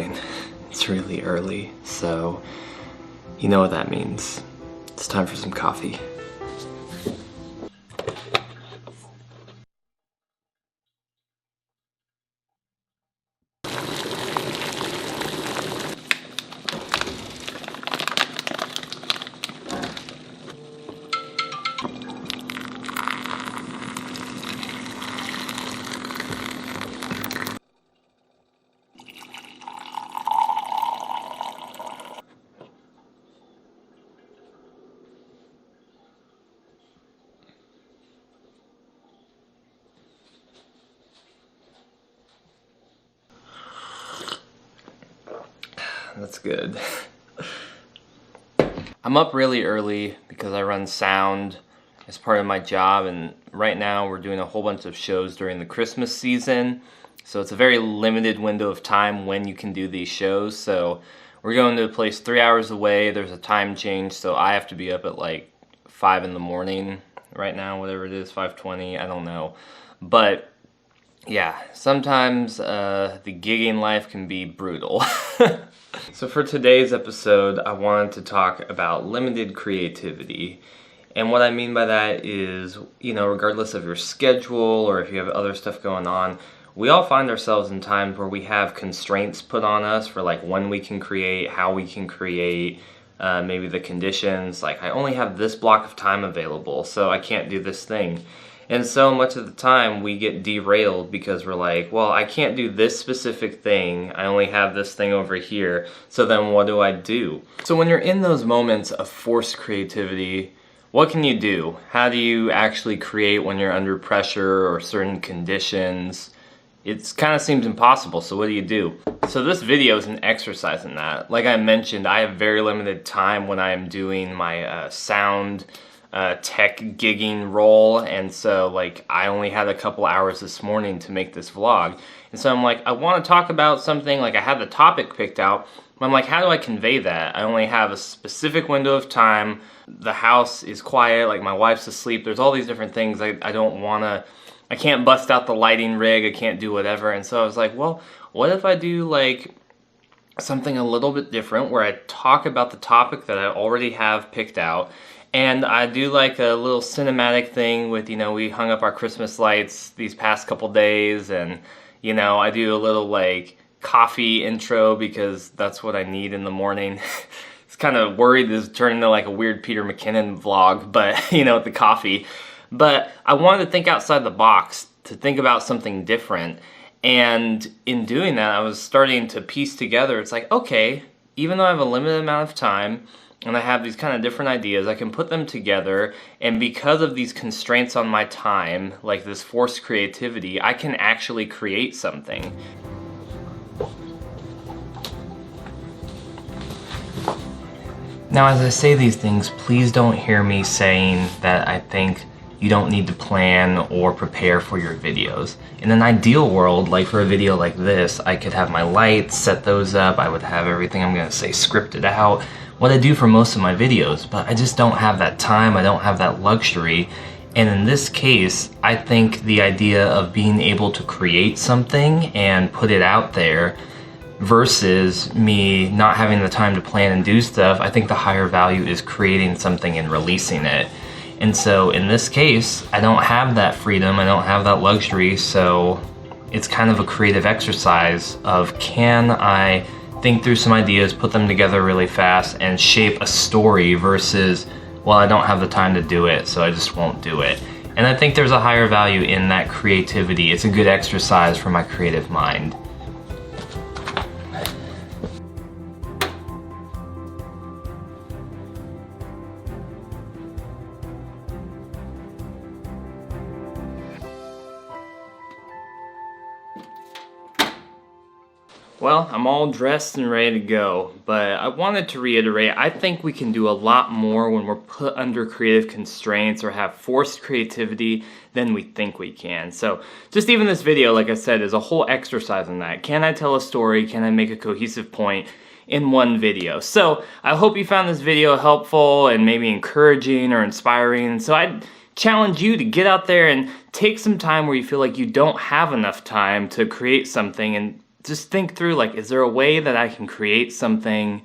morning. It's really early, so you know what that means. It's time for some coffee. That's good. I'm up really early because I run sound as part of my job, and right now we're doing a whole bunch of shows during the Christmas season, so it's a very limited window of time when you can do these shows. So we're going to a place 3 hours away. There's a time change, so I have to be up at like 5 in the morning right now, whatever it is, 5:20, I don't know. But yeah, sometimes the gigging life can be brutal. So for today's episode, I wanted to talk about limited creativity. And what I mean by that is, you know, regardless of your schedule or if you have other stuff going on, we all find ourselves in times where we have constraints put on us for like when we can create, how we can create, maybe the conditions. Like, I only have this block of time available, so I can't do this thing. And so much of the time we get derailed because we're like, well, I can't do this specific thing. I only have this thing over here. So then what do I do? So when you're in those moments of forced creativity, what can you do? How do you actually create when you're under pressure or certain conditions? It kind of seems impossible, so what do you do? So this video is an exercise in that. Like I mentioned, I have very limited time when I am doing my sound tech gigging role, and so like I only had a couple hours this morning to make this vlog, and so I'm like, I want to talk about something. Like, I have the topic picked out, but I'm like, how do I convey that? I only have a specific window of time. The house is quiet, like my wife's asleep, there's all these different things. I don't want to, I can't bust out the lighting rig, I can't do whatever. And so I was like, well, what if I do like something a little bit different where I talk about the topic that I already have picked out, and I do like a little cinematic thing with, you know, we hung up our Christmas lights these past couple days, and, you know, I do a little like coffee intro because that's what I need in the morning. It's kind of worried this is turning into like a weird Peter McKinnon vlog, but, you know, with the coffee. But I wanted to think outside the box, to think about something different. And in doing that, I was starting to piece together, it's like, okay, even though I have a limited amount of time, and I have these kind of different ideas, I can put them together, and because of these constraints on my time, like this forced creativity, I can actually create something. Now, as I say these things, please don't hear me saying that I think you don't need to plan or prepare for your videos. In an ideal world, like for a video like this, I could have my lights, set those up, I would have everything I'm gonna say scripted out, what I do for most of my videos, but I just don't have that time, I don't have that luxury. And in this case, I think the idea of being able to create something and put it out there versus me not having the time to plan and do stuff, I think the higher value is creating something and releasing it. And so in this case, I don't have that freedom, I don't have that luxury, so it's kind of a creative exercise of, can I think through some ideas, put them together really fast, and shape a story versus, well, I don't have the time to do it, so I just won't do it. And I think there's a higher value in that creativity. It's a good exercise for my creative mind. Well, I'm all dressed and ready to go, but I wanted to reiterate, I think we can do a lot more when we're put under creative constraints or have forced creativity than we think we can. So just even this video, like I said, is a whole exercise in that. Can I tell a story? Can I make a cohesive point in one video? So I hope you found this video helpful and maybe encouraging or inspiring. So I'd challenge you to get out there and take some time where you feel like you don't have enough time to create something, and just think through, like, is there a way that I can create something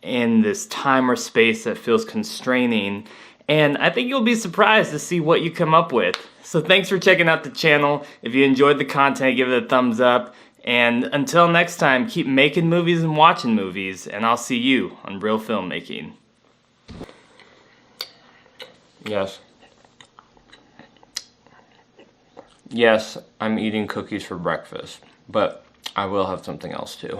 in this time or space that feels constraining? And I think you'll be surprised to see what you come up with. So thanks for checking out the channel. If you enjoyed the content, give it a thumbs up. And until next time, keep making movies and watching movies, and I'll see you on Reel Filmmaking. Yes. Yes, I'm eating cookies for breakfast, but I will have something else too.